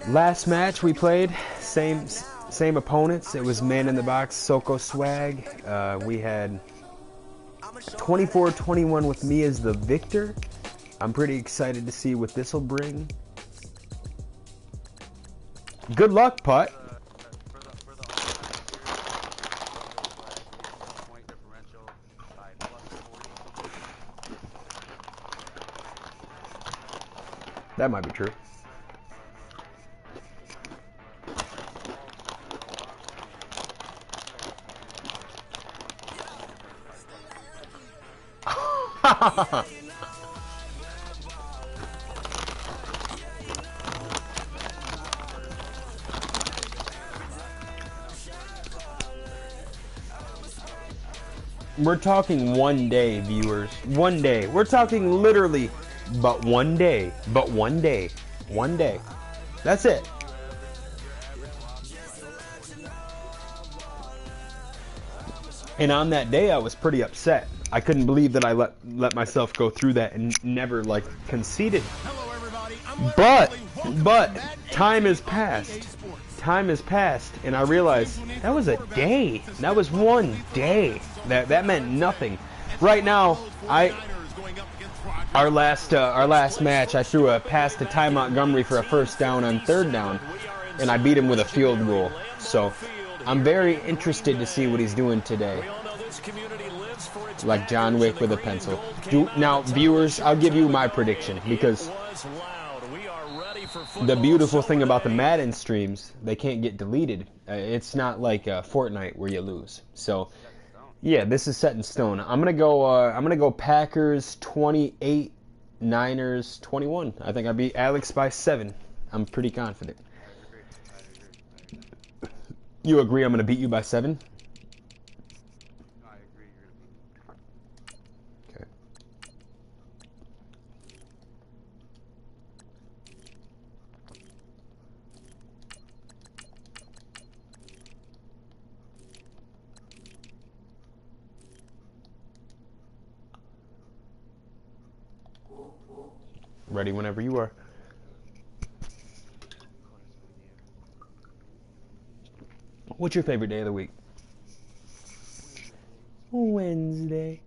Last match we played, same opponents. It was Man in the Box, Soko Swag. We had 24-21 with me as the victor. I'm pretty excited to see what this will bring. Good luck, Putt. That might be true. We're talking 1 day, viewers. 1 day. We're talking literally, but 1 day. But 1 day. 1 day. That's it. And on that day, I was pretty upset. I couldn't believe that I let myself go through that and never like conceded. But time has passed. Time has passed, and I realized that was a day. That was 1 day. That meant nothing. Right now, our last match, I threw a pass to Ty Montgomery for a first down on 3rd down, and I beat him with a field goal. So I'm very interested to see what he's doing today. Like John Wick with a pencil. Now, viewers, I'll give you my prediction, because the beautiful thing about the Madden streams, they can't get deleted. It's not like Fortnite where you lose. So, yeah, this is set in stone. I'm gonna go Packers 28, Niners 21. I think I beat Alex by 7. I'm pretty confident. You agree I'm gonna beat you by 7? Okay. Ready whenever you are. What's your favorite day of the week? Wednesday.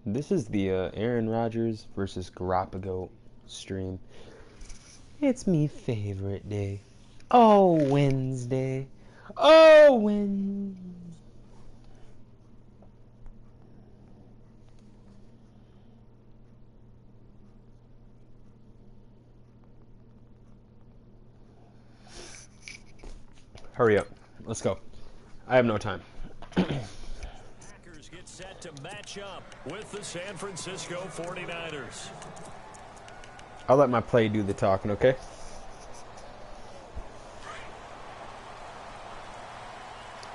This is the Aaron Rodgers versus Garoppolo stream. It's me favorite day. Oh, Wednesday. Oh, Wednesday. Hurry up. Let's go. I have no time. Packers get set to match up with the San Francisco 49ers. I'll let my play do the talking, okay?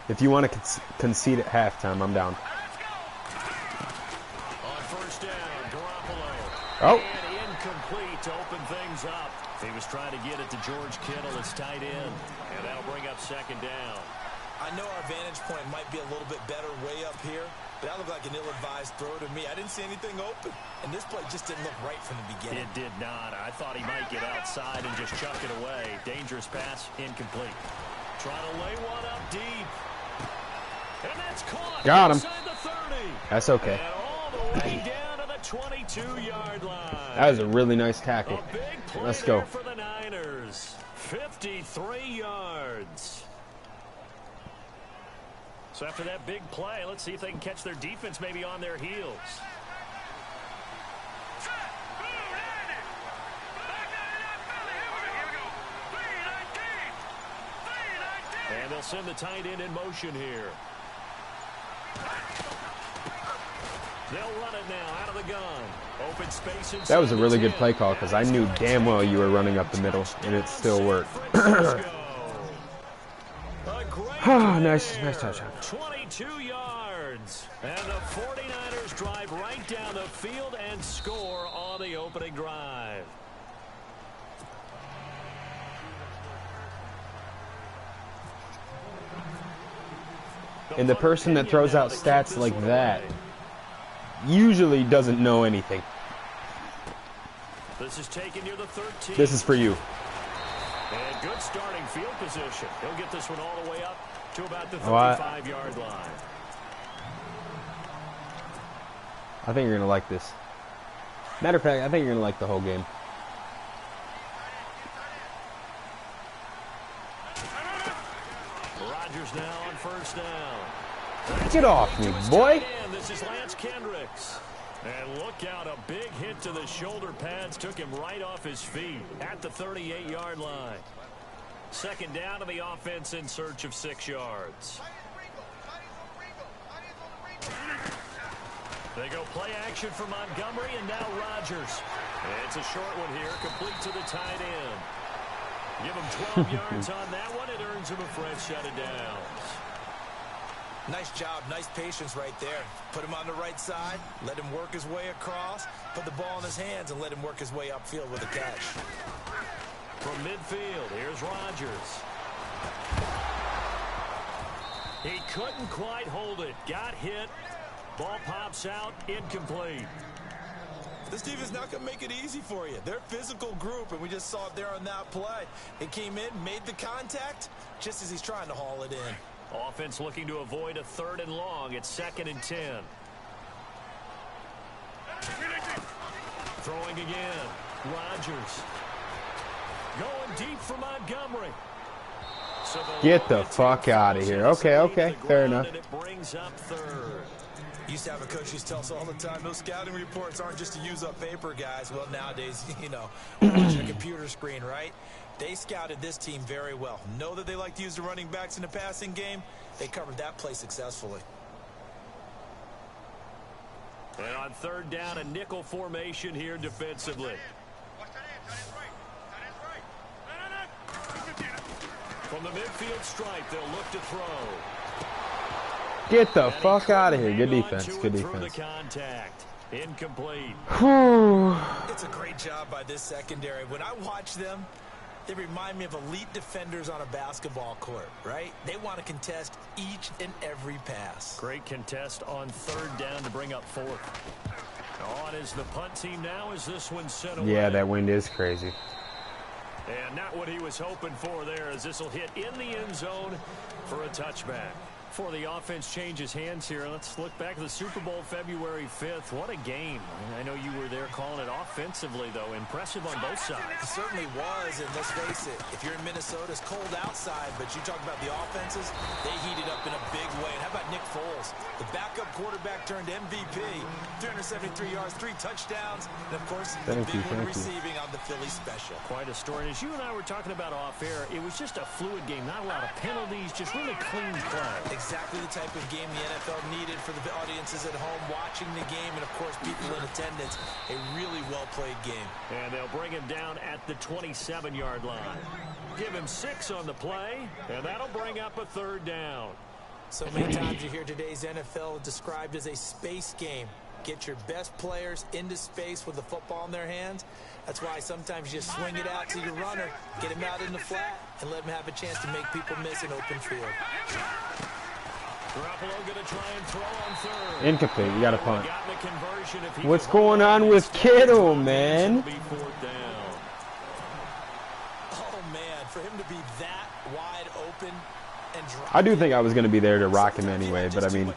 If you want to concede at halftime, I'm down. On 1st down, Garoppolo. Oh. And incomplete to open things up. He was trying to get it to George Kittle, his tight end. And that'll bring up 2nd down. I know our vantage point might be a little bit better way up here, but that looked like an ill-advised throw to me. I didn't see anything open, and this play just didn't look right from the beginning. It did not. I thought he might get outside and just chuck it away. Dangerous pass, incomplete. Trying to lay one up deep. And that's caught. Got him. Inside the 30. That's okay. And all the way down to the 22-yard line. That was a really nice tackle. A big play Let's go. for the Niners. 53 yards. So after that big play, let's see if they can catch their defense maybe on their heels. And they'll send the tight end in motion here. They'll run it now out of the gun. Open space inside. That was a really good play call because I knew damn well you were running up the middle, and it still worked. Nice touchdown. 22 yards. And the 49ers drive right down the field and score on the opening drive. And the person that throws out stats like that usually doesn't know anything. This is taken near the 13. This is for you. And good starting field position. He'll get this one all the way up to about the 35-yard line. I think you're going to like this. Matter of fact, I think you're going to like the whole game. Rodgers now on first down. Get off me, boy. This is Lance Kendricks. And look out, a big hit to the shoulder pads took him right off his feet at the 38-yard line. Second down to the offense in search of 6 yards. They go play action for Montgomery, and now Rodgers. It's a short one here, complete to the tight end. Give him 12 yards on that one. It earns him a fresh set of downs. Nice job, nice patience right there. Put him on the right side, let him work his way across, put the ball in his hands, and let him work his way upfield with a catch. From midfield, here's Rodgers. He couldn't quite hold it. Got hit. Ball pops out, incomplete. This team is not going to make it easy for you. They're a physical group, and we just saw it there on that play. It came in, made the contact, just as he's trying to haul it in. Offense looking to avoid a 3rd and long. It's 2nd and 10. Throwing again. Rodgers. Going deep for Montgomery. So Get the fuck out of here. Okay, fair enough. It brings up 3rd. Used to have a coach who used to tell us all the time, those scouting reports aren't just to use up paper, guys. Well, nowadays, you know, we're watching a computer screen, right? They scouted this team very well. Know that they like to use the running backs in the passing game. They covered that play successfully. And on 3rd down, a nickel formation here defensively. From the midfield stripe, they'll look to throw. Get the fuck out of here. Good defense. Good defense. Contact. Incomplete. It's a great job by this secondary. When I watch them, they remind me of elite defenders on a basketball court, right? They want to contest each and every pass. Great contest on 3rd down to bring up 4th. On is the punt team now as this one sent away. Yeah, that wind is crazy. And not what he was hoping for there, as this will hit in the end zone for a touchback. Before the offense changes hands here, let's look back at the Super Bowl February 5th. What a game. I know you were there calling it offensively, though. Impressive on both sides. It certainly was, and let's face it, if you're in Minnesota, it's cold outside, but you talk about the offenses, they heated up in a big way. And how about Nick Foles? The backup quarterback turned MVP, 373 yards, 3 touchdowns, and, of course, the big one receiving on the Philly special. Quite a story. And as you and I were talking about off air, it was just a fluid game. Not a lot of penalties, just really clean play. Exactly the type of game the NFL needed for the audiences at home watching the game, and of course people in attendance. A really well-played game. And they'll bring him down at the 27-yard line. Give him 6 on the play, and that'll bring up a 3rd down. So many times you hear today's NFL described as a space game. Get your best players into space with the football in their hands. That's why sometimes you just swing it out to your runner, get him out in the flat, and let him have a chance to make people miss an open field. Garoppolo gonna try and throw on 3rd. Incomplete. You got to punt. What's going on with Kittle, man? Oh, man, for him to be that wide open and drop. I do think I was going to be there to rock him anyway, but I mean,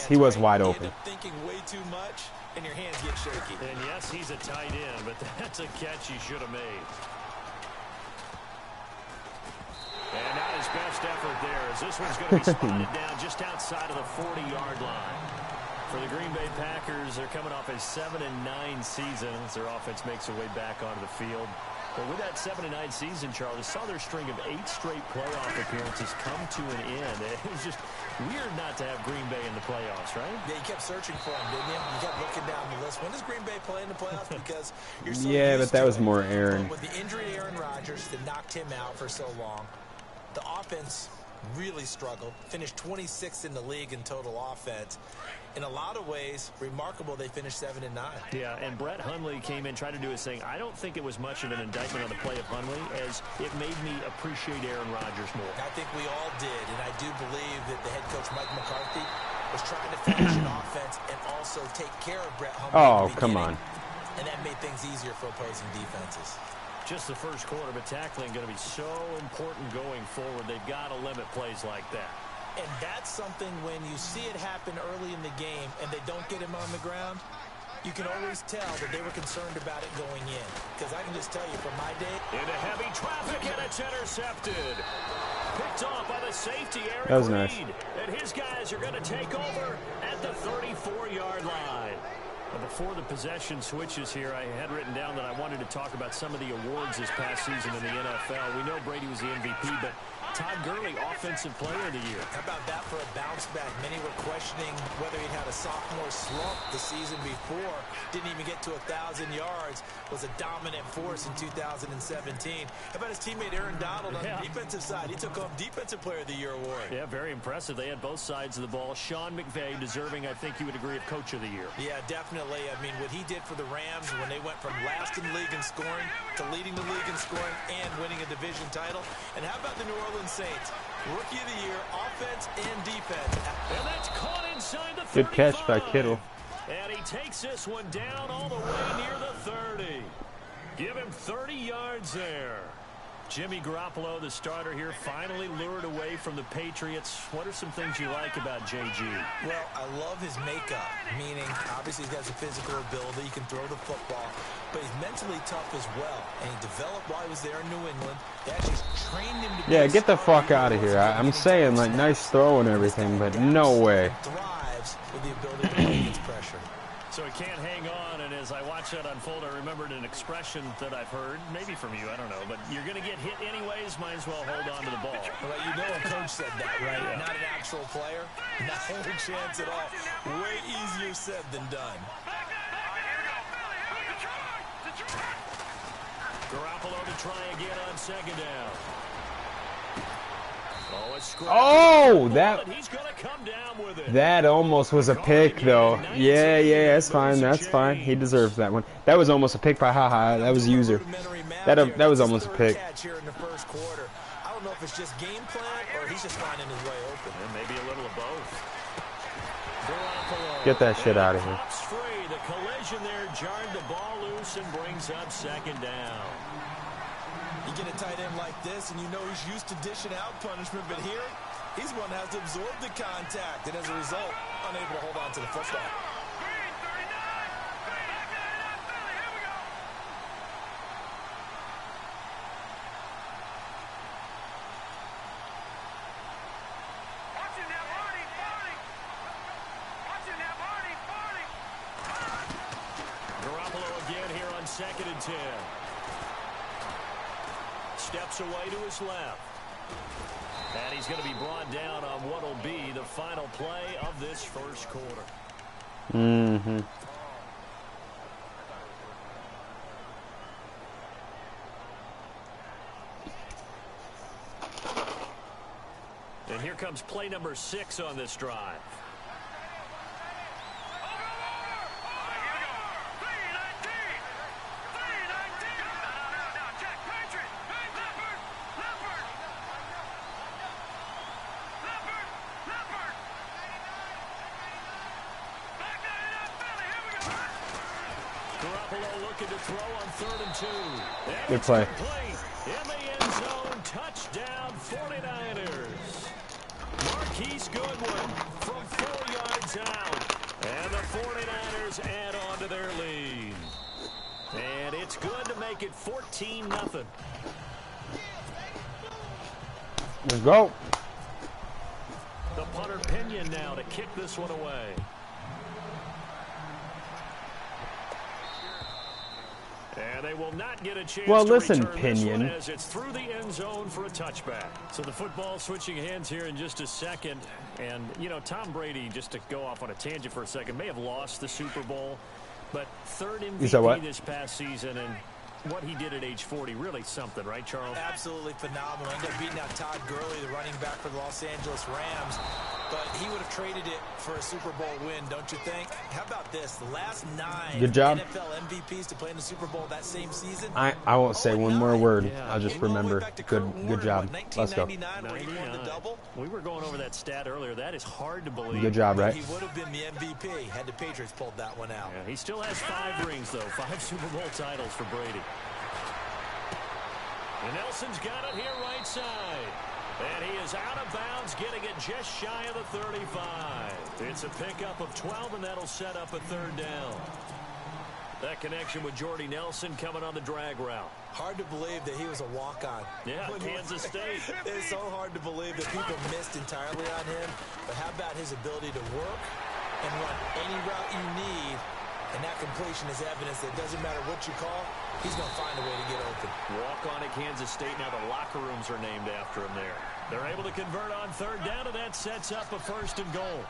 he was wide open. Thinking way too much, and your hands get shaky. And yes, he's a tight end, but that's a catch he should have made. And not his best effort there, as this one's going to be spotted down just outside of the 40-yard line. For the Green Bay Packers, they're coming off a 7-9 season as their offense makes their way back onto the field. But with that 7-9 season, Charlie, saw their string of 8 straight playoff appearances come to an end. It was just weird not to have Green Bay in the playoffs, right? Yeah, you kept searching for them, didn't you? You kept looking down the list. When does Green Bay play in the playoffs? Because you're so but that was more Aaron. With the injury to Aaron Rodgers that knocked him out for so long, the offense really struggled. Finished 26th in the league in total offense. In a lot of ways, remarkable they finished 7-9. Yeah, and Brett Hundley came in, tried to do his thing. I don't think it was much of an indictment on the play of Hundley, as it made me appreciate Aaron Rodgers more. I think we all did, and I do believe that the head coach, Mike McCarthy, was trying to finish an offense and also take care of Brett Hundley. Oh, come on. And that made things easier for opposing defenses. Just the first quarter, but tackling going to be so important going forward. They've got to limit plays like that. And that's something when you see it happen early in the game and they don't get him on the ground, you can always tell that they were concerned about it going in. Because I can just tell you from my day. Into heavy traffic, and it's intercepted. Picked off by the safety, Eric That was Reed. nice. And his guys are going to take over at the 34-yard line. But before the possession switches here, I had written down that I wanted to talk about some of the awards this past season in the NFL. We know Brady was the MVP, but Todd Gurley, Offensive Player of the Year. How about that for a bounce back? Many were questioning whether he'd had a sophomore slump the season before. Didn't even get to 1,000 yards. Was a dominant force in 2017. How about his teammate Aaron Donald on the defensive side? He took home Defensive Player of the Year award. Yeah, very impressive. They had both sides of the ball. Sean McVay deserving, I think you would agree, of Coach of the Year. Yeah, definitely. I mean, what he did for the Rams when they went from last in the league in scoring to leading the league in scoring and winning a division title. And how about the New Orleans Saints? Rookie of the Year, offense and defense. And that's caught inside the 35. Good catch by Kittle. And he takes this one down all the way near the 30. Give him 30 yards there. Jimmy Garoppolo, the starter here, finally lured away from the Patriots. What are some things you like about JG? Well, I love his makeup, meaning obviously he's got some physical ability. He can throw the football, but he's mentally tough as well. And he developed while he was there in New England. They actually trained him to be Yeah, get the fuck out of here. I'm saying, like, nice throw and everything, but no way. Thrives with the ability to play against pressure. So he can't hang on, and as I watch that unfold, I remembered an expression that I've heard, maybe from you, I don't know, but you're going to get hit anyways, might as well hold on to the ball. Well, you know a coach said that, right? Yeah. Not an actual player. Not a chance at all. Way easier said than done. Garoppolo to try again on second down. Oh, he's gonna come down with it. That almost was a pick, though. Yeah, that's fine. That's fine. He deserves that one. That was almost a pick by Haha. That was user. That was almost a pick. Here in the first quarter. I don't know if it's just game plan or he's just finding his way open. And maybe a little of both. Garoppolo. Get that shit out of here. Pops free. The collision there jarred the ball loose and brings up second down. You get a tight end like this, and you know he's used to dishing out punishment, but here, he's one that has to absorb the contact, and as a result, unable to hold on to the football. Garoppolo again here on 2nd and 10. Steps away to his left. And he's going to be brought down on what will be the final play of this first quarter. Mm-hmm. And here comes play number 6 on this drive. Garoppolo looking to throw on 3rd and 2. Good play. In the end zone, touchdown 49ers. Marquise Goodwin from 4 yards out. And the 49ers add on to their lead. And it's good to make it 14-0. Let's go. The punter Pinion now to kick this one away. And they will not get a chance Well, to listen, return this Pinion. one as it's through the end zone for a touchback. So the football switching hands here in just a second. And, you know, Tom Brady, just to go off on a tangent for a second, may have lost the Super Bowl. But 3rd MVP this past season. And what he did at age 40, really something, right, Charles? Absolutely phenomenal. Ended up beating out Todd Gurley, the running back for the Los Angeles Rams. But he would have traded it for a Super Bowl win, don't you think? How about this? The last 9 Good job. NFL MVPs to play in the Super Bowl that same season. I won't say one more word. Yeah. I'll just remember. Good job. Let's go. 1999, where he won the double. We were going over that stat earlier. That is hard to believe. Good job, right? He would have been the MVP had the Patriots pulled that one out. Yeah, he still has 5 rings, though. 5 Super Bowl titles for Brady. And Nelson's got it here right side. And he is out of bounds, getting it just shy of the 35. It's a pickup of 12, and that'll set up a 3rd down. That connection with Jordy Nelson coming on the drag route. Hard to believe that he was a walk-on. Yeah, Kansas State. It's so hard to believe that people missed entirely on him. But how about his ability to work and run any route you need? And that completion is evidence that it doesn't matter what you call, he's going to find a way to get open. Walk on at Kansas State. Now the locker rooms are named after him there. They're able to convert on 3rd down, and that sets up a 1st and goal.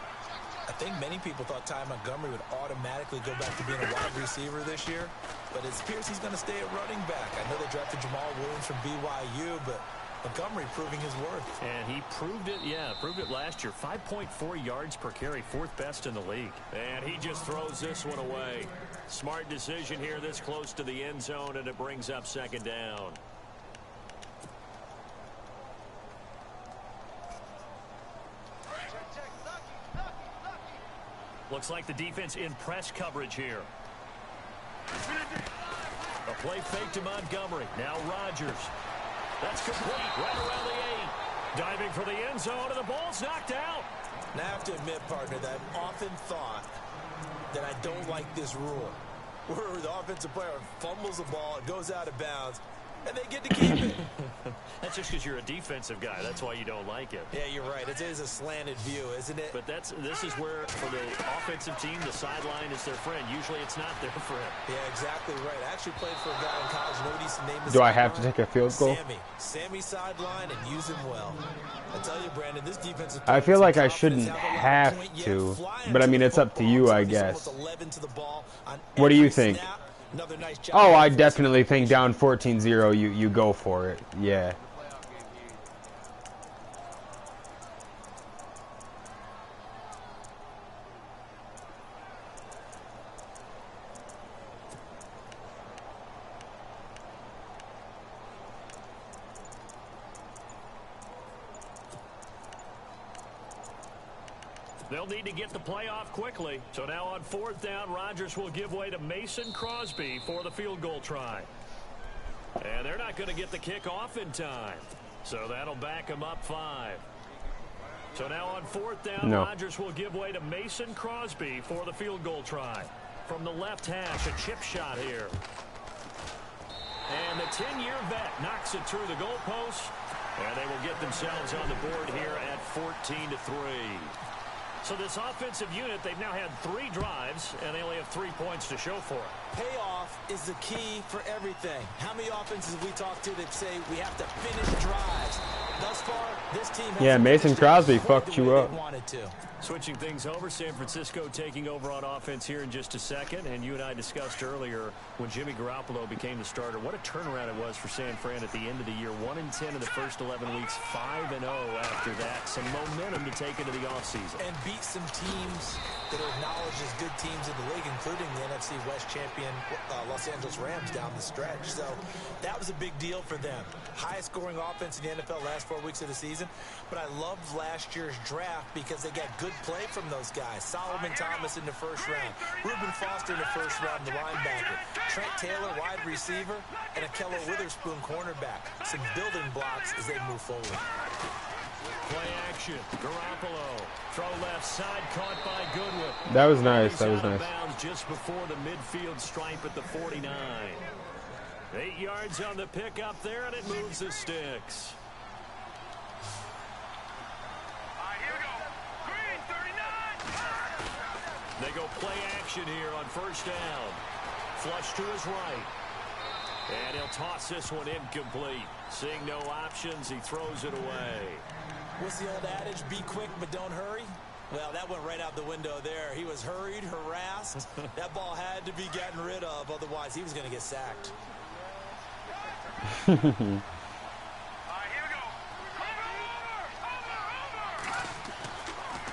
I think many people thought Ty Montgomery would automatically go back to being a wide receiver this year, but it appears he's going to stay at running back. I know they drafted Jamal Williams from BYU, but Montgomery proving his worth. And he proved it, proved it last year. 5.4 yards per carry, 4th best in the league. And he just throws this one away. Smart decision here this close to the end zone, and it brings up 2nd down. Looks like the defense in press coverage here. A play fake to Montgomery. Now Rodgers. That's complete right around the 8. Diving for the end zone, and the ball's knocked out. Now I have to admit, partner, that I've often thought that I don't like this rule, where the offensive player fumbles the ball, it goes out of bounds, and they get to keep it. That's just because you're a defensive guy. That's why you don't like it. Yeah, you're right. It is a slanted view, isn't it? But this is where, for the offensive team, the sideline is their friend. Usually it's not their friend. Yeah, exactly right. I actually played for a guy in college. You know what his name is? Do I have to take a field goal? Sammy sideline, and use him well. I tell you, Brandon, this defensive. I feel like I shouldn't have to, but I mean, it's up to you, I guess. What do you think? Oh, I definitely think down 14-0, you go for it. Yeah. They'll need to get the play off quickly. So now on 4th down, Rodgers will give way to Mason Crosby for the field goal try. And they're not going to get the kick off in time. So that'll back him up 5. So now on 4th down, Rodgers will give way to Mason Crosby for the field goal try. From the left hash, a chip shot here. And the 10-year vet knocks it through the goalpost. And they will get themselves on the board here at 14-3. So this offensive unit, they've now had 3 drives, and they only have 3 points to show for it. Payoff is the key for everything. How many offenses have we talked to that say we have to finish drives? Thus far, this team has Mason Crosby fucked you up. Switching things over, San Francisco taking over on offense here in just a second. And you and I discussed earlier when Jimmy Garoppolo became the starter, what a turnaround it was for San Fran at the end of the year. 1-10 in the first 11 weeks, 5-0 after that. Some momentum to take into the offseason. And beat some teams that are acknowledged as good teams in the league, including the NFC West champion Los Angeles Rams down the stretch. So that was a big deal for them. Highest scoring offense in the NFL last 4 weeks of the season. But I loved last year's draft because they got good play from those guys. Solomon Thomas in the first round. Reuben Foster in the first round, the linebacker. Trent Taylor, wide receiver. And Akello Witherspoon, cornerback. Some building blocks as they move forward. Play action. Garoppolo. Throw left side, caught by Goodwin. That was nice. That was nice. Bounds just before the midfield stripe at the 49. 8 yards on the pickup there, and it moves the sticks. They go play action here on 1st down. Flush to his right. And he'll toss this one incomplete. Seeing no options, he throws it away. What's the old adage? Be quick, but don't hurry. Well, that went right out the window there. He was hurried, harassed. That ball had to be gotten rid of. Otherwise, he was going to get sacked.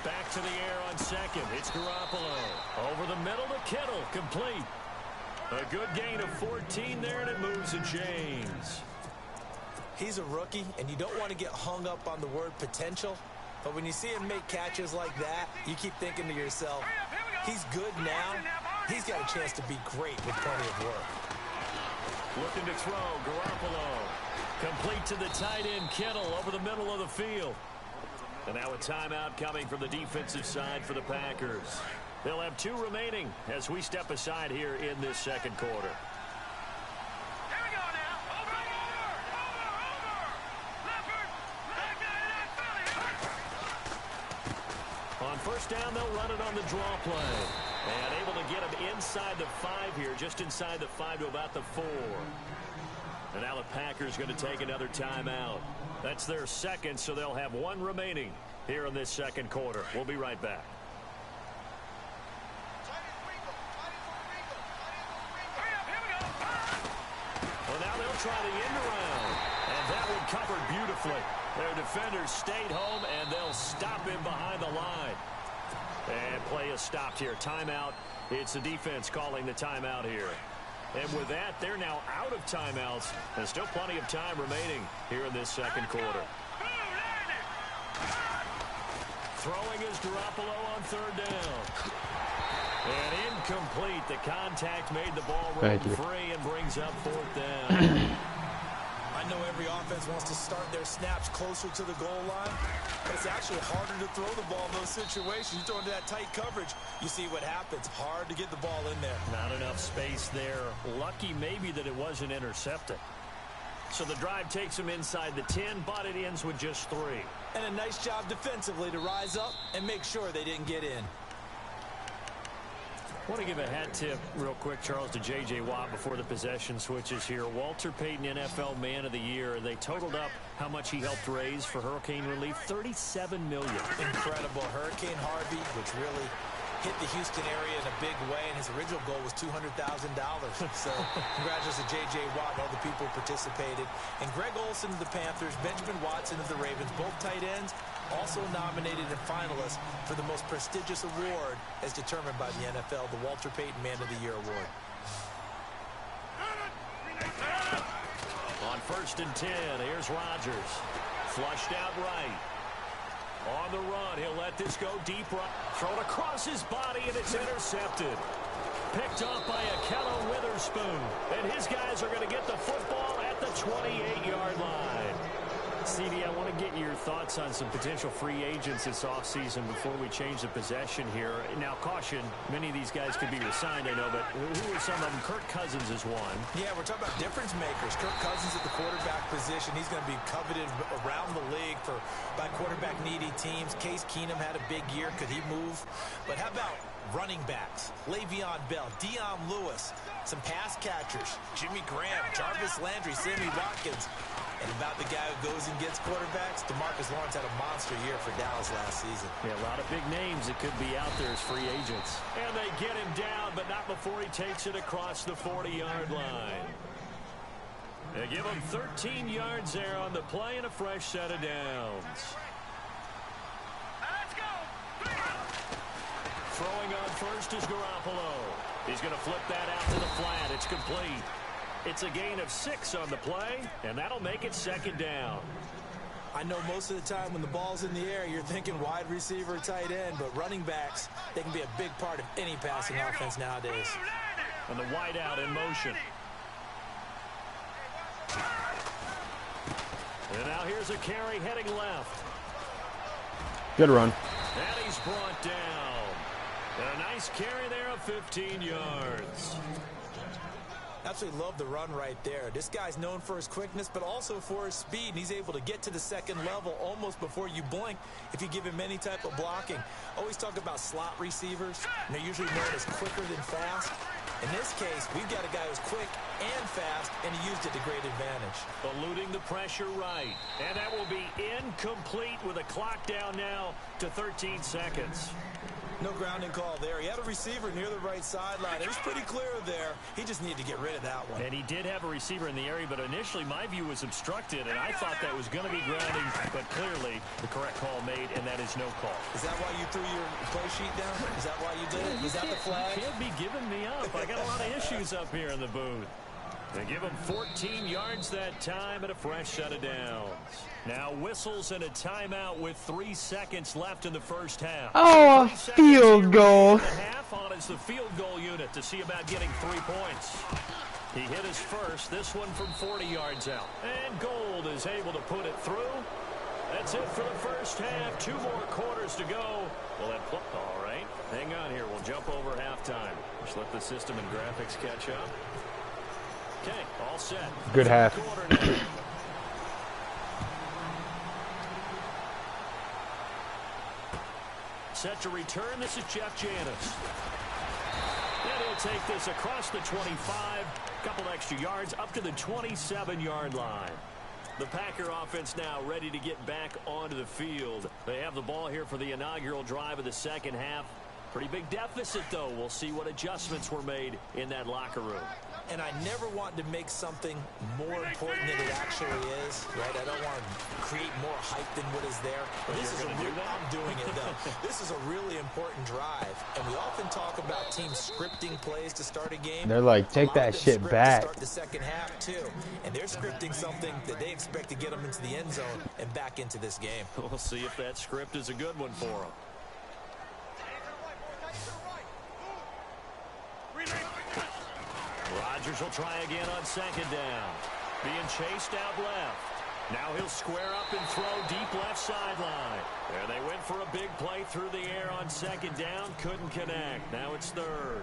Back to the air on second. It's Garoppolo. Over the middle to Kittle. Complete. A good gain of 14 there, and it moves the chains. He's a rookie, and you don't want to get hung up on the word potential. But when you see him make catches like that, you keep thinking to yourself, he's good now. He's got a chance to be great with plenty of work. Looking to throw, Garoppolo. Complete to the tight end, Kittle, over the middle of the field. And now a timeout coming from the defensive side for the Packers. They'll have 2 remaining as we step aside here in this second quarter. On first down, they'll run it on the draw play. And able to get him inside the 5 here, just inside the 5 to about the 4. And now the Packers going to take another timeout. That's their second, so they'll have 1 remaining here in this second quarter. We'll be right back. Well, now they'll try the end around. And that one covered beautifully. Their defenders stayed home, and they'll stop him behind the line. And play is stopped here. Timeout. It's the defense calling the timeout here. And with that, they're now out of timeouts. There's still plenty of time remaining here in this second quarter. Throwing is Garoppolo on third down. And incomplete. The contact made the ball roll free and brings up fourth down. I know every offense wants to start their snaps closer to the goal line, but it's actually harder to throw the ball in those situations. You throw into that tight coverage, you see what happens. Hard to get the ball in there. Not enough space there. Lucky maybe that it wasn't intercepted. So the drive takes them inside the 10, but it ends with just 3. And a nice job defensively to rise up and make sure they didn't get in. I want to give a hat tip real quick, Charles, to J.J. Watt before the possession switches here. Walter Payton, NFL Man of the Year. They totaled up how much he helped raise for hurricane relief, $37 million. Incredible. Hurricane Harvey, which really hit the Houston area in a big way, and his original goal was $200,000. So congratulations to J.J. Watt and all the people who participated. And Greg Olsen of the Panthers, Benjamin Watson of the Ravens, both tight ends, also nominated and finalists for the most prestigious award as determined by the NFL, the Walter Payton Man of the Year Award. On first and 10, here's Rodgers. Flushed out right. On the run, he'll let this go deep right. Thrown across his body, and it's intercepted. Picked off by Ahkello Witherspoon. And his guys are going to get the football at the 28-yard line. CD, I want to get your thoughts on some potential free agents this offseason before we change the possession here. Now, caution, many of these guys could be resigned, I know, but who are some of them? Kirk Cousins is one. Yeah, we're talking about difference makers. Kirk Cousins at the quarterback position. He's going to be coveted around the league by quarterback-needy teams. Case Keenum had a big year. Could he move? But how about running backs? Le'Veon Bell, Dion Lewis, some pass catchers, Jimmy Graham, Jarvis Landry, Sammy Watkins. And about the guy who goes and gets quarterbacks, DeMarcus Lawrence had a monster year for Dallas last season. Yeah, a lot of big names that could be out there as free agents. And they get him down, but not before he takes it across the 40-yard line. They give him 13 yards there on the play and a fresh set of downs. Let's go! Throwing on first is Garoppolo. He's going to flip that out to the flat. It's complete. It's a gain of 6 on the play, and that'll make it second down. I know most of the time when the ball's in the air, you're thinking wide receiver, tight end, but running backs, they can be a big part of any passing offense nowadays. And the wideout in motion. And now here's a carry heading left. Good run. And he's brought down. And a nice carry there of 15 yards. Absolutely love the run right there. This guy's known for his quickness, but also for his speed. And he's able to get to the second level almost before you blink if you give him any type of blocking. Always talk about slot receivers. And they're usually known as quicker than fast. In this case, we've got a guy who's quick and fast, and he used it to great advantage. Eluding the pressure right. And that will be incomplete with a clock down now to 13 seconds. No grounding call there. He had a receiver near the right sideline. It was pretty clear there. He just needed to get rid of that one. And he did have a receiver in the area, but initially my view was obstructed, and I thought that was going to be grounding, but clearly the correct call made, and that is no call. Is that why you threw your play sheet down? Is that why you did it? Was that the flag? You can't be giving me up. I got a lot of issues up here in the booth. They give him 14 yards that time and a fresh set of downs. Now whistles and a timeout with 3 seconds left in the first half. Oh, a field goal. Half on is the field goal unit to see about getting 3 points. He hit his first, this one from 40 yards out. And Gold is able to put it through. That's it for the first half. 2 more quarters to go. Well, all right. Hang on here. We'll jump over halftime. Just let the system and graphics catch up. Okay, all set. Good half. Set to return. This is Jeff Janis. And he'll take this across the 25. Couple extra yards up to the 27-yard line. The Packer offense now ready to get back onto the field. They have the ball here for the inaugural drive of the second half. Pretty big deficit, though. We'll see what adjustments were made in that locker room. And I never want to make something more important than it actually is, right? I don't want to create more hype than what is there. This is I'm doing it, though. This is a really important drive. And we often talk about teams scripting plays to start a game. They're like, take that shit back. To start the second half, too. And they're scripting something that they expect to get them into the end zone and back into this game. We'll see if that script is a good one for them. Rodgers will try again on second down. Being chased out left. Now he'll square up and throw deep left sideline. There they went for a big play through the air on second down. Couldn't connect. Now it's third.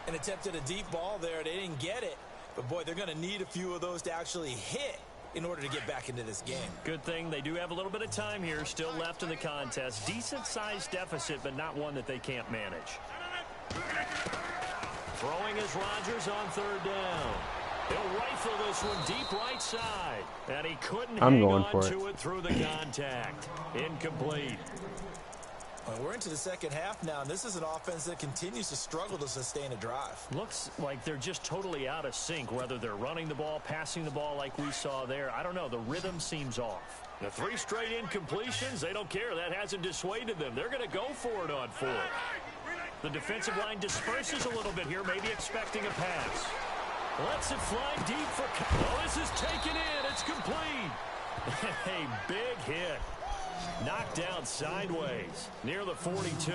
And attempted a deep ball there. They didn't get it. But, boy, they're going to need a few of those to actually hit in order to get back into this game. Good thing they do have a little bit of time here still left in the contest. Decent-sized deficit, but not one that they can't manage. Throwing is Rodgers on third down. He'll rifle this one deep right side. And he couldn't hang on to it through the contact. Incomplete. Well, we're into the second half now, and this is an offense that continues to struggle to sustain a drive. Looks like they're just totally out of sync, whether they're running the ball, passing the ball like we saw there. I don't know. The rhythm seems off. The 3 straight incompletions, they don't care. That hasn't dissuaded them. They're going to go for it on 4th. The defensive line disperses a little bit here, maybe expecting a pass. Lets it fly deep for... Oh, this is taken in. It's complete. A big hit. Knocked down sideways near the 42.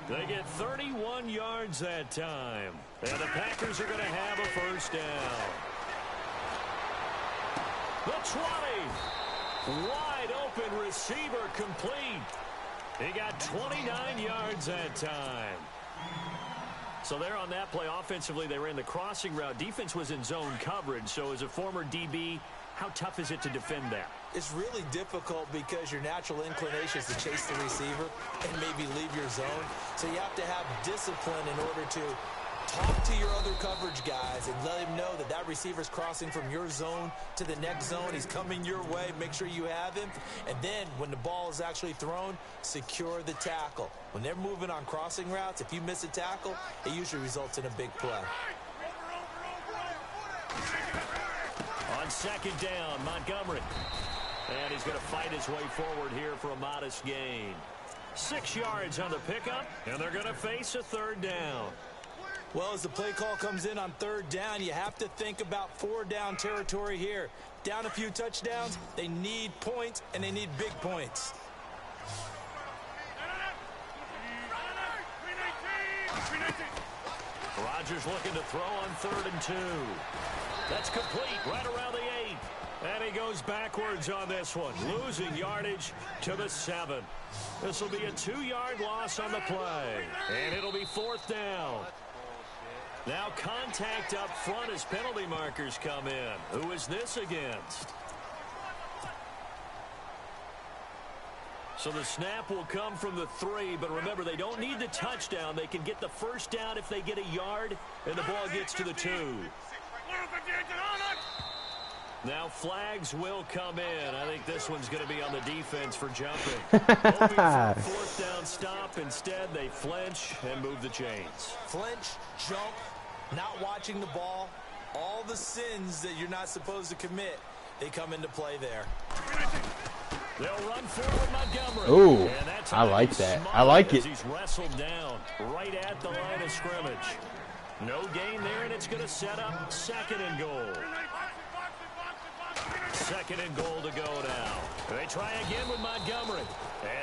They get 31 yards that time. And the Packers are going to have a first down. The 20. Wide open receiver complete. He got 29 yards that time. So there on that play, offensively, they ran the crossing route. Defense was in zone coverage. So as a former DB, how tough is it to defend that? It's really difficult because your natural inclination is to chase the receiver and maybe leave your zone. So you have to have discipline in order to talk to your other coverage guys and let him know that that receiver's crossing from your zone to the next zone. He's coming your way. Make sure you have him. And then when the ball is actually thrown, secure the tackle. When they're moving on crossing routes, if you miss a tackle, it usually results in a big play. On second down, Montgomery. And he's going to fight his way forward here for a modest gain. 6 yards on the pickup, and they're going to face a third down. Well, as the play call comes in on third down, you have to think about 4-down territory here. Down a few touchdowns, they need points, and they need big points. Rodgers looking to throw on 3rd and 2. That's complete right around the 8. And he goes backwards on this one, losing yardage to the 7. This will be a 2-yard loss on the play. And it'll be 4th down. Now contact up front as penalty markers come in. Who is this against? So the snap will come from the 3, but remember, they don't need the touchdown. They can get the first down if they get a yard, and the ball gets to the 2. Now flags will come in. I think this one's going to be on the defense for jumping. Hoping for a fourth down stop. Instead, they flinch and move the chains. Flinch, jump, not watching the ball. All the sins that you're not supposed to commit, they come into play there. They'll run forward Montgomery. Ooh, I like that. I like it. He's wrestled down right at the line of scrimmage. No gain there, and it's going to set up 2nd and goal. 2nd and goal to go now. They try again with Montgomery.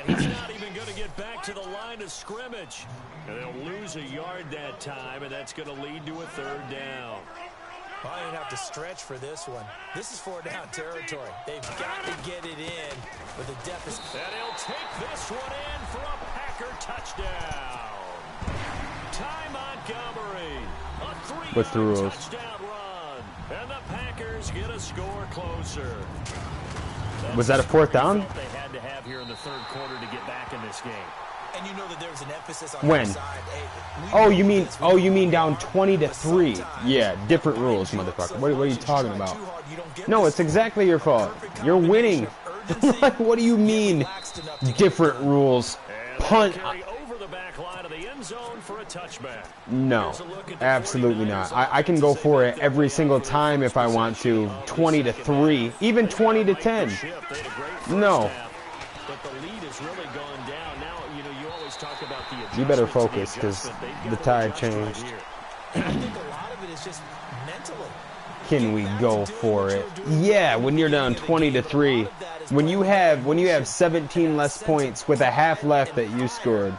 And he's not even going to get back to the line of scrimmage. And they'll lose a yard that time, and that's going to lead to a 3rd down. Well, you have to stretch for this one. This is 4-down territory. They've got to get it in with a deficit. And he'll take this one in for a Packer touchdown. Ty Montgomery, a 3-yard touchdown run. And the Packers get a score closer. Was that a 4th down? They had to have here in the 3rd quarter to get back in this game. And you know that there was an emphasis on when? side. Oh, you mean down 20-3? Yeah, different rules, motherfucker. What are you talking about? No, it's exactly your fault. You're winning. What do you mean different rules? Punt. No, absolutely not. I can go for it every single time if I want to. 20-3, even 20-10. No. But the lead has really gone down. Now, you always talk about the You better focus because the tide changed. And I think a lot of it is just mentally. Can we go for it? Yeah, when you're down 20-3, when you have 17 less points with a half left that you scored.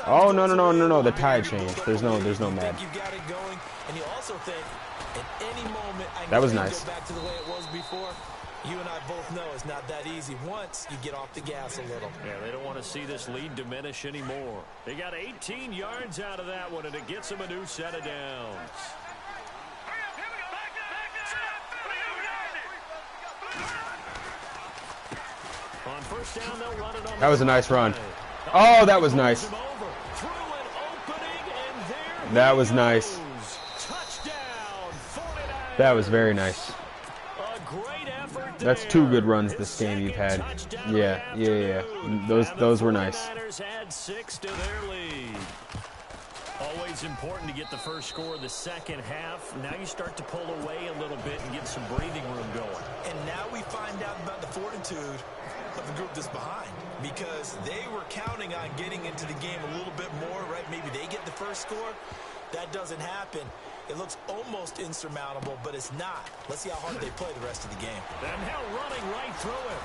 Oh no, the tide changed. There's no mad. That was nice. You and I both know it's not that easy once you get off the gas a little. Yeah, they don't want to see this lead diminish anymore. They got 18 yards out of that one, and it gets them a new set of downs. On 1st down, they'll run it on. That was a nice run. Oh, that was nice. That was nice. That was very nice. That's 2 good runs this game you've had. Yeah. Those were nice. Always important to get the first score of the 2nd half. Now you start to pull away a little bit and get some breathing room going. And now we find out about the fortitude of the group that's behind, because they were counting on getting into the game a little bit more, right? Maybe they get the first score. That doesn't happen. It looks almost insurmountable, but it's not. Let's see how hard they play the rest of the game. And now running right through him.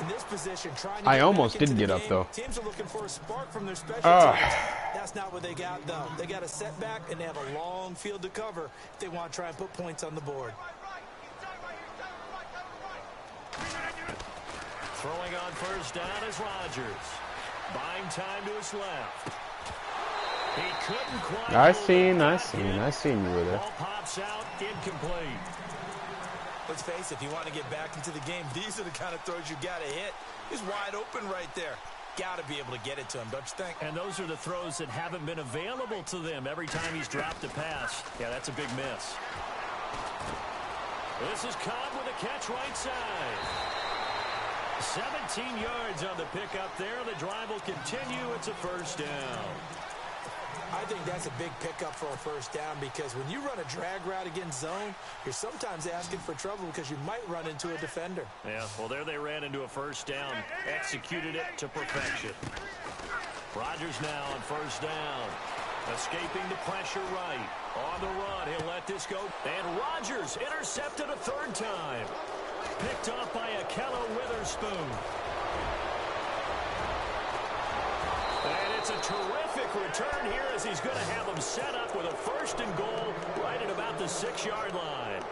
In this position, trying to I almost did get up, though. Teams are looking for a spark from their special teams. That's not what they got, though. They got a setback, and they have a long field to cover if they want to try and put points on the board. Throwing on 1st down is Rodgers. Buying time to his left. He couldn't quite. I seen you were there. Ball pops out, incomplete. Let's face it, if you want to get back into the game, these are the kind of throws you got to hit. He's wide open right there. Got to be able to get it to him, don't you think? And those are the throws that haven't been available to them every time he's dropped a pass. Yeah, that's a big miss. This is Cobb with a catch right side. 17 yards on the pickup there. The drive will continue. It's a 1st down. I think that's a big pickup for a 1st down, because when you run a drag route against zone, you're sometimes asking for trouble because you might run into a defender. Yeah, well, there they ran into a 1st down. Executed it to perfection. Rodgers now on 1st down. Escaping the pressure right. On the run, he'll let this go. And Rodgers intercepted a 3rd time. Picked off by Ahkello Witherspoon. And it's a terrific return here, as he's going to have them set up with a 1st and goal right at about the 6-yard line.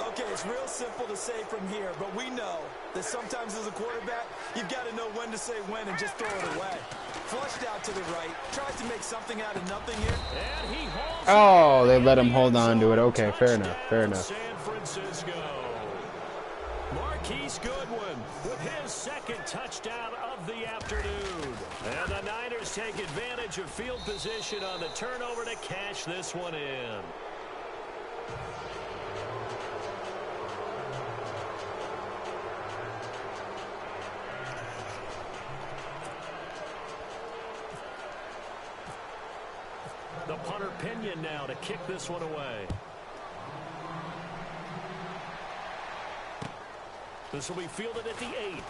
Okay, it's real simple to say from here, but we know that sometimes as a quarterback, you've got to know when to say when and just throw it away. Flushed out to the right, tries to make something out of nothing here. And he holds. Oh, they let him hold on to it. Okay, fair enough. San Francisco. Marquise Goodwin with his 2nd touchdown of the afternoon. And the Niners take advantage of field position on the turnover to cash this one in. The punter Pinion now to kick this one away. This will be fielded at the 8.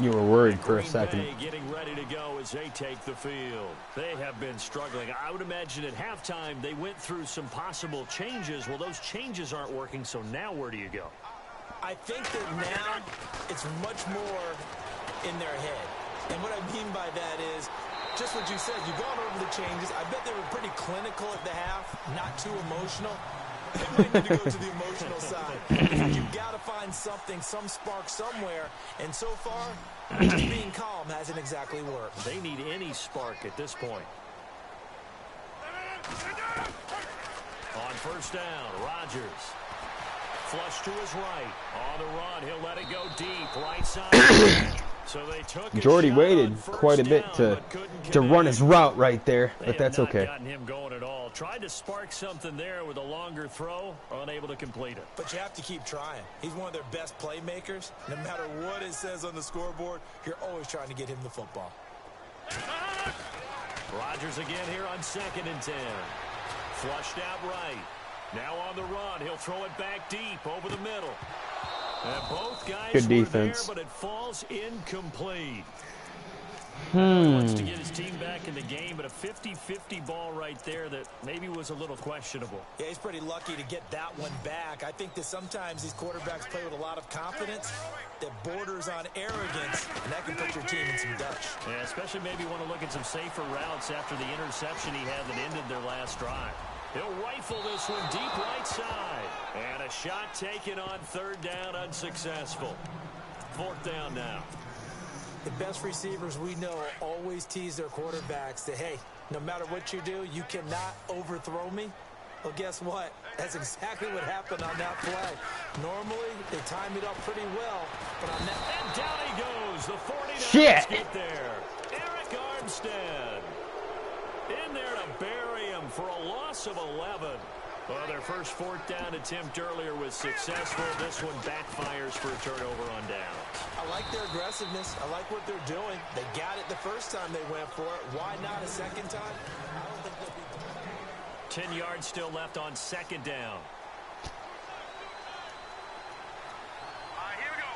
You were worried for a second. Green Bay getting ready to go as they take the field. They have been struggling. I would imagine at halftime they went through some possible changes. Well, those changes aren't working, so now where do you go? I think that now it's much more in their head. And what I mean by that is just what you said. You've gone over the changes. I bet they were pretty clinical at the half, not too emotional. They might need to go to the emotional side. You've got to find something, some spark somewhere. And so far, just being calm hasn't exactly worked. They need any spark at this point. On first down, Rodgers. Flush to his right. On the run, he'll let it go deep. Right side. So they took Jordy waited quite a bit to run his route right there, but that's okay. They have not gotten him going at all. Tried to spark something there with a longer throw, unable to complete it. But you have to keep trying. He's one of their best playmakers. No matter what it says on the scoreboard, you're always trying to get him the football. Rodgers again here on 2nd and 10. Flushed out right. Now on the run, he'll throw it back deep over the middle. And both guys good defense. were there, but it falls incomplete. Wants to get his team back in the game, but a 50-50 ball right there that maybe was a little questionable. Yeah, he's pretty lucky to get that one back. I think that sometimes these quarterbacks play with a lot of confidence that borders on arrogance, and that can put your team in some Dutch. Yeah, especially maybe want to look at some safer routes after the interception he had that ended their last drive. He'll rifle this one deep right side. And a shot taken on 3rd down, unsuccessful. 4th down now. The best receivers we know always tease their quarterbacks that, hey, no matter what you do, you cannot overthrow me. Well, guess what? That's exactly what happened on that play. Normally, they time it up pretty well, but on that... And down he goes. The 49ers Shit. get there. Eric Armstead in there to bury him for a loss of 11. Well, their first 4th down attempt earlier was successful. This one backfires for a turnover on downs. I like their aggressiveness. I like what they're doing. They got it the first time they went for it. Why not a second time? I don't think they'll be... 10 yards still left on 2nd down. Here we go.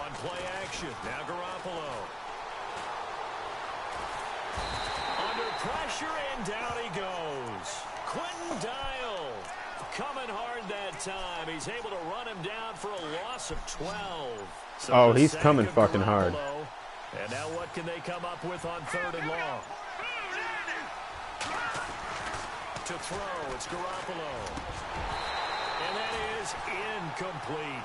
On play action, now Garoppolo. Under pressure, and down he goes. Quentin Dial coming hard that time. He's able to run him down for a loss of 12. So oh, he's coming fucking hard. And now what can they come up with on 3rd and long? To throw, it's Garoppolo. And that is incomplete.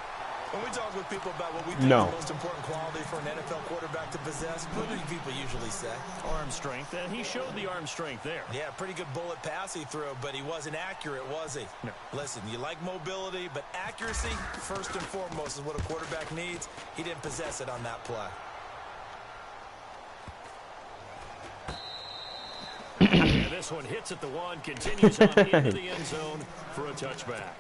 When we talk with people about what we think is the most important quality for an NFL quarterback to possess, what do people usually say? Arm strength, and he showed the arm strength there. Yeah, pretty good bullet pass he threw, but he wasn't accurate, was he? No. Listen, you like mobility, but accuracy, first and foremost, is what a quarterback needs. He didn't possess it on that play. And this one hits at the 1, continues on into the end zone for a touchback.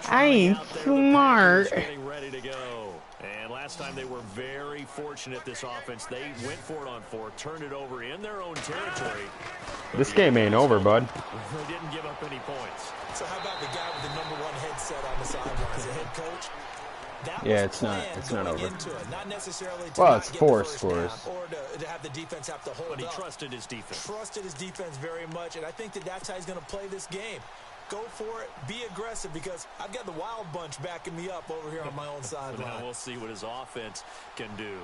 I ain't smart. Getting ready to go. And last time they were very fortunate, this offense. They went for it on 4, turned it over in their own territory. This game ain't over, bud. They didn't give up any points. So how about the guy with the #1 headset on the sidelines, the head coach? That Yeah, was it's not over. into it. Not necessarily to Well, not it's get 4 the first scores. down or to have the defense have to hold But he up. trusted his defense. Trusted his defense very much, and I think that that's how he's going to play this game. Go for it. Be aggressive, because I've got the wild bunch backing me up over here on my own sideline. Now we'll see what his offense can do.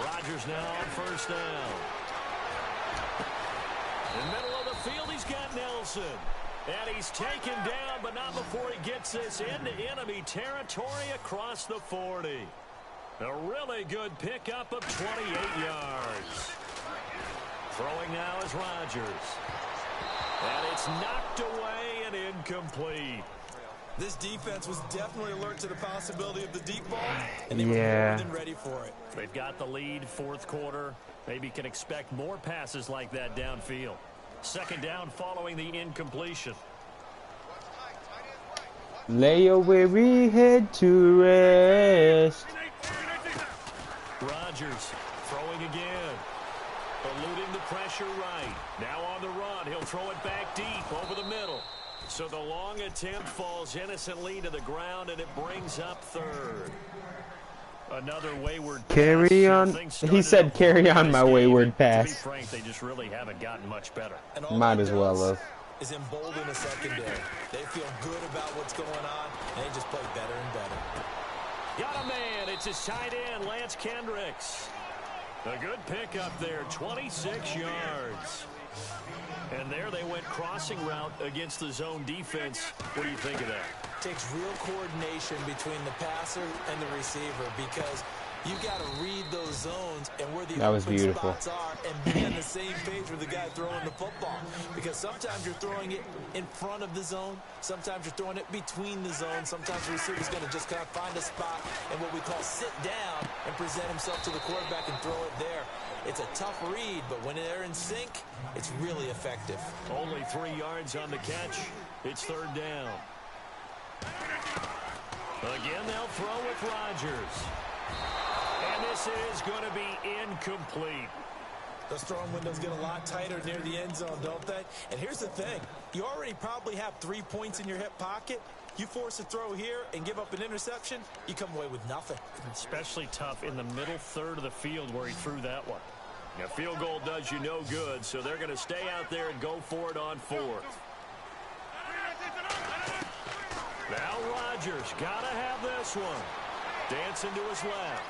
Rodgers now on first down. In the middle of the field, he's got Nelson. And he's taken down, but not before he gets this into enemy territory across the 40. A really good pickup of 28 yards. Throwing now is Rodgers. And it's knocked away and incomplete. This defense was definitely alert to the possibility of the deep ball, and they were more than ready for it. They've got the lead, fourth quarter. Maybe can expect more passes like that downfield. Second down following the incompletion. Lay your weary head to rest. Rodgers throwing again. Eluding the pressure right. Now on the run. He'll throw it back deep over the middle. So the long attempt falls innocently to the ground, and it brings up third. Another wayward carry pass. on. He said, "Carry on my wayward pass." To be frank, they just really haven't gotten much better. Might as well have. Is embolden the secondary. They feel good about what's going on, and they just play better and better. Got a man. It's his tight end, Lance Kendricks. A good pickup there, 26 yards. And there they went crossing route against the zone defense. What do you think of that? Takes real coordination between the passer and the receiver, because you got to read those zones and where the open spots are and be on the same page with the guy throwing the football. Because sometimes you're throwing it in front of the zone. Sometimes you're throwing it between the zones. Sometimes the receiver's going to just kind of find a spot and what we call sit down and present himself to the quarterback and throw it there. It's a tough read, but when they're in sync, it's really effective. Only 3 yards on the catch. It's third down. Again, they'll throw with Rodgers. And this is going to be incomplete. Those throwing windows get a lot tighter near the end zone, don't they? And here's the thing. You already probably have 3 points in your hip pocket. You force a throw here and give up an interception, you come away with nothing. Especially tough in the middle third of the field where he threw that one. A field goal does you no good, so they're going to stay out there and go for it on fourth. Now Rodgers got to have this one. Dancing to his left.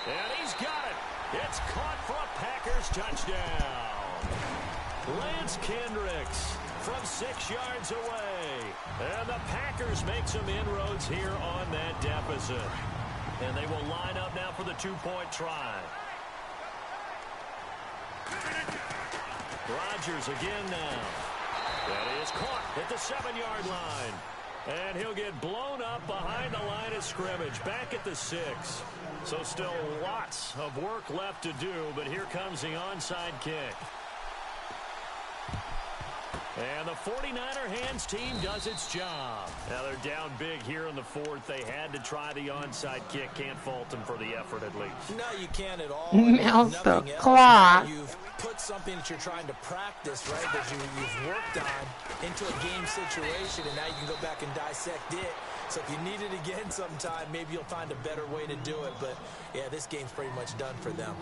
And he's got it. It's caught for a Packers touchdown. Lance Kendricks from 6 yards away. And the Packers make some inroads here on that deficit. And they will line up now for the two-point try. Rodgers again now. That is caught at the 7-yard line. And he'll get blown up behind the line of scrimmage, back at the 6. So still lots of work left to do, but here comes the onside kick. And the 49er hands team does its job. Now they're down big here in the fourth. They had to try the onside kick. Can't fault them for the effort at least. No, you can't at all. Now's the clock. You've put something that you're trying to practice, right, that you've worked on into a game situation, and now you can go back and dissect it. So if you need it again sometime, maybe you'll find a better way to do it. But, yeah, this game's pretty much done for them.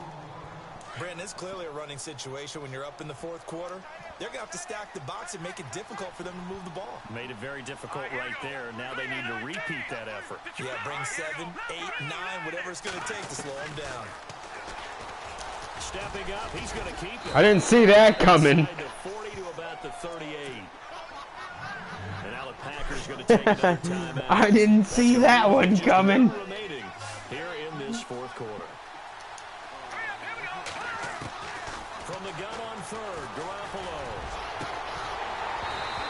Brandon, it's clearly a running situation when you're up in the fourth quarter. They're going to have to stack the box and make it difficult for them to move the ball. Made it very difficult right there. Now they need to repeat that effort. Yeah, bring 7, 8, 9, whatever it's going to take to slow them down. Stepping up, he's going to keep it. I didn't see that coming. 40 to about the 38. And now the Packers going to take another timeout. I didn't see that one coming. Remaining here in this fourth quarter. From the gun on third, Garoppolo.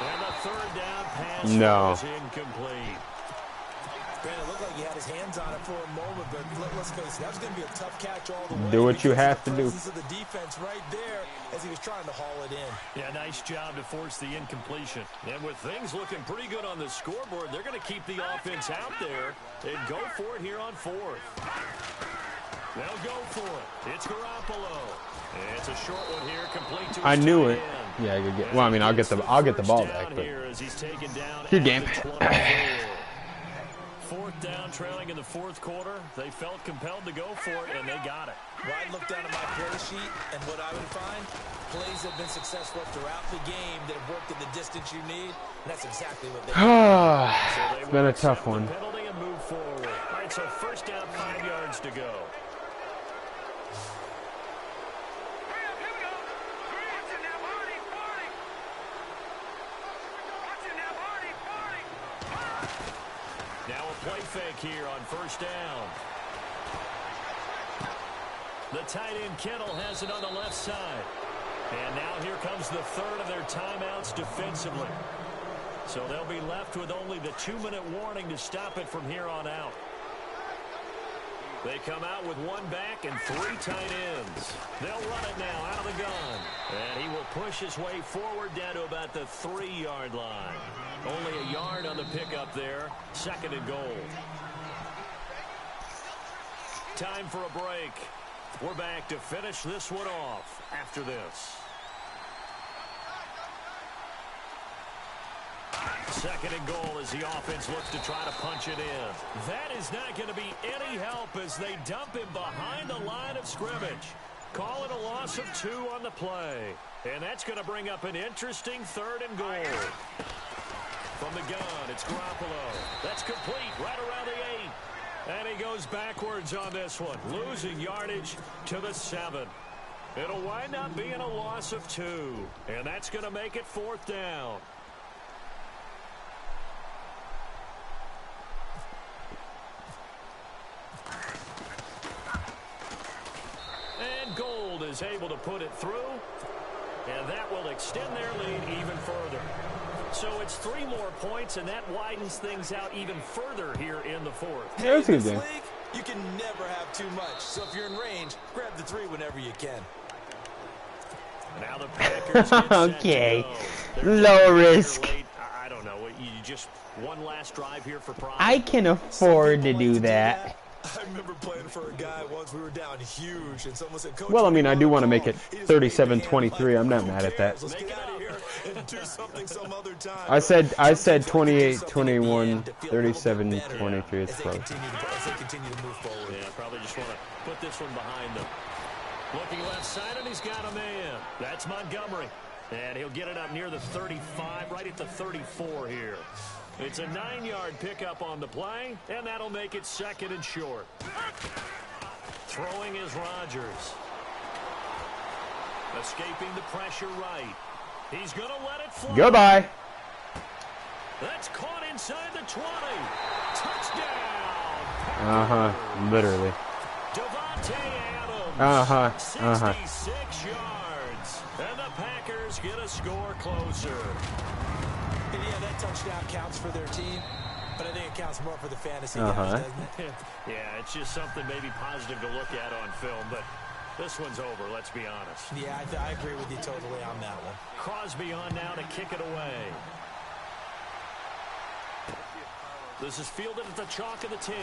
And the third down pass is incomplete. Brandon, it looked like he had his hands on it for a moment, but let's face it, that was going to be a tough catch all the way. Do what you have to do. Of the defense right there as he was trying to haul it in. Yeah, nice job to force the incompletion. And with things looking pretty good on the scoreboard, they're going to keep the offense out there and go for it here on fourth. They'll go for it. It's Garoppolo. It's a short one here, complete to I knew it. Yeah, I could get. Well, I mean, I'll get the ball back, but good game. Fourth down, trailing in the fourth quarter. They felt compelled to go for it, and they got it. Well, I'd look down at my play sheet, and what I would find, plays have been successful throughout the game that have worked in the distance you need, and that's exactly what they did. It's been a tough one. Penalty and move forward. All right, so first down, 5 yards to go. Now a play fake here on first down. The tight end Kittle has it on the left side. And now here comes the third of their timeouts defensively. So they'll be left with only the 2-minute warning to stop it from here on out. They come out with one back and 3 tight ends. They'll run it now out of the gun. And he will push his way forward down to about the 3-yard line. Only a yard on the pickup there. 2nd and goal. Time for a break. We're back to finish this one off after this. 2nd and goal as the offense looks to try to punch it in. That is not going to be any help as they dump him behind the line of scrimmage. Call it a loss of 2 on the play. And that's going to bring up an interesting 3rd and goal. From the gun, it's Garoppolo. That's complete right around the 8. And he goes backwards on this one, losing yardage to the 7. It'll wind up being a loss of 2. And that's going to make it 4th down. Gold is able to put it through, and that will extend their lead even further. So it's 3 more points, and that widens things out even further here in the 4th. Hey, in this league, you can never have too much. So if you're in range, grab the 3 whenever you can. Now the Packers get okay, low risk. I don't know. You just one last drive here for pride. I can afford to do that. I remember playing for a guy once. We were down huge, and someone said, Coach, Well, I mean, I do want to make it 37-23. I'm not mad at that. Let's get out of here and do something some other time. I said 28-21, 37-23. It's close. As they continue to move forward. Yeah, probably just want to put this one behind them. Looking left side, and he's got a man. That's Montgomery. And he'll get it up near the 35, right at the 34 here. It's a 9-yard pickup on the play, and that'll make it 2nd and short. Throwing is Rodgers. Escaping the pressure right. He's going to let it fly. Goodbye. That's caught inside the 20. Touchdown. Literally. Devontae Adams. 66 yards. And the Packers get a score closer. And yeah, that touchdown counts for their team, but I think it counts more for the fantasy guys, doesn't it? Yeah, it's just something maybe positive to look at on film, but this one's over, let's be honest. Yeah, I agree with you totally on that one. Crosby on now to kick it away. This is fielded at the chalk of the 10.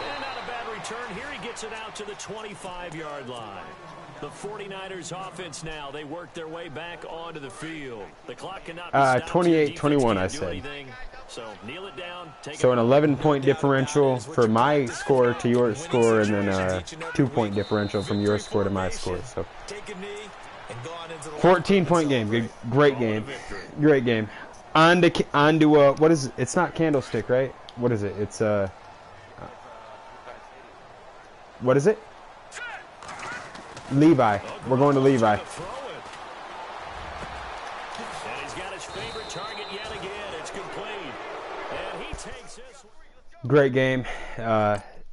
And not a bad return here. He gets it out to the 25-yard line. The 49ers offense now, they work their way back onto the field. The clock cannot be stopped. 28-21, I said. So kneel it down. So an 11-point differential for my score to your score, and then a 2-point differential from your score to my score. So 14-point game. Great game. Great game. On to what is it? It's not Candlestick, right? What is it? It's what is it? Levi. We're going to Levi. And he's got his favorite target yet again. It's complete. And he takes this one. Great game.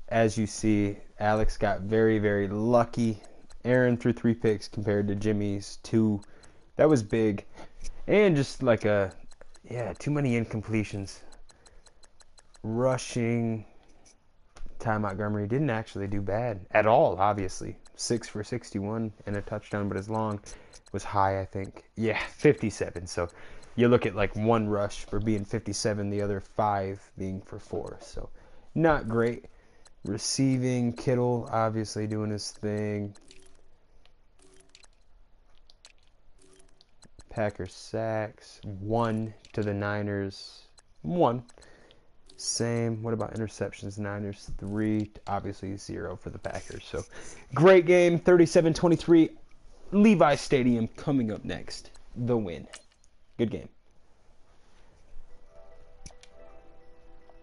As you see, Alex got very, very lucky. Aaron threw 3 picks compared to Jimmy's 2. That was big. And just like too many incompletions. Rushing. Ty Montgomery didn't actually do bad at all, obviously. 6 for 61 and a touchdown, but his long was high, I think. Yeah, 57. So you look at like 1 rush for being 57, the other 5 being for 4. So not great. Receiving, Kittle obviously doing his thing. Packers sacks, 1 to the Niners, 1. Same. What about interceptions? Niners 3, obviously 0 for the Packers. So great game, 37-23. Levi Stadium coming up next. The win. Good game.